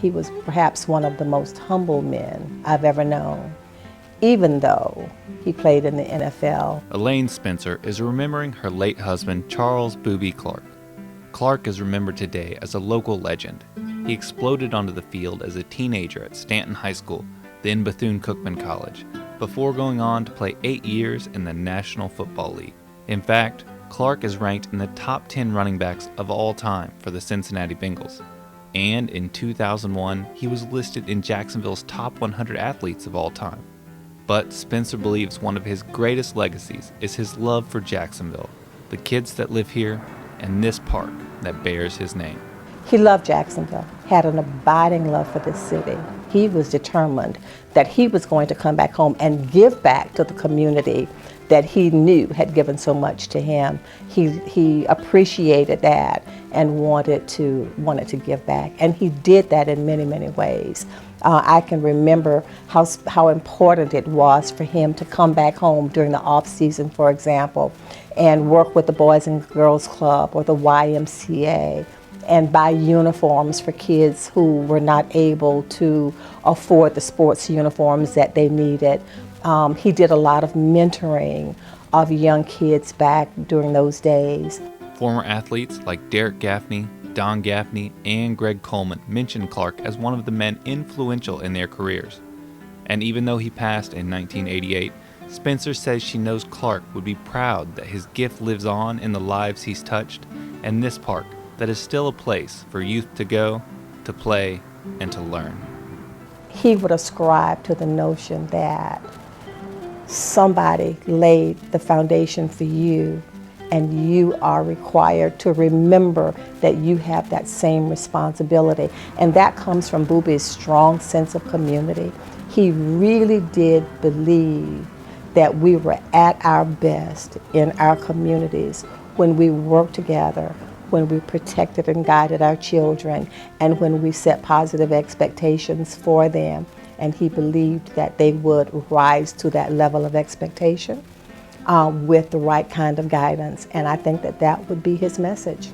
he was perhaps one of the most humble men I've ever known, even though he played in the NFL. Elaine Spencer is remembering her late husband, Charles Boobie Clark. Clark is remembered today as a local legend. He exploded onto the field as a teenager at Stanton High School, then Bethune-Cookman College, before going on to play 8 years in the National Football League. In fact, Clark is ranked in the top 10 running backs of all time for the Cincinnati Bengals. And in 2001, he was listed in Jacksonville's top 100 athletes of all time. But Spencer believes one of his greatest legacies is his love for Jacksonville, the kids that live here, and this park that bears his name. He loved Jacksonville, had an abiding love for this city. He was determined that he was going to come back home and give back to the community that he knew had given so much to him. He appreciated that and wanted to give back, and he did that in many, many ways. I can remember how important it was for him to come back home during the off season, for example, and work with the Boys and Girls Club or the YMCA and buy uniforms for kids who were not able to afford the sports uniforms that they needed. He did a lot of mentoring of young kids back during those days. Former athletes like Derek Gaffney, Don Gaffney, and Greg Coleman mentioned Clark as one of the men influential in their careers. And even though he passed in 1988, Spencer says she knows Clark would be proud that his gift lives on in the lives he's touched, and this park that is still a place for youth to go, to play, and to learn. He would ascribe to the notion that somebody laid the foundation for you, and you are required to remember that you have that same responsibility. And that comes from Boobie's strong sense of community. He really did believe that we were at our best in our communities when we worked together, when we protected and guided our children, and when we set positive expectations for them. And he believed that they would rise to that level of expectation with the right kind of guidance. And I think that that would be his message.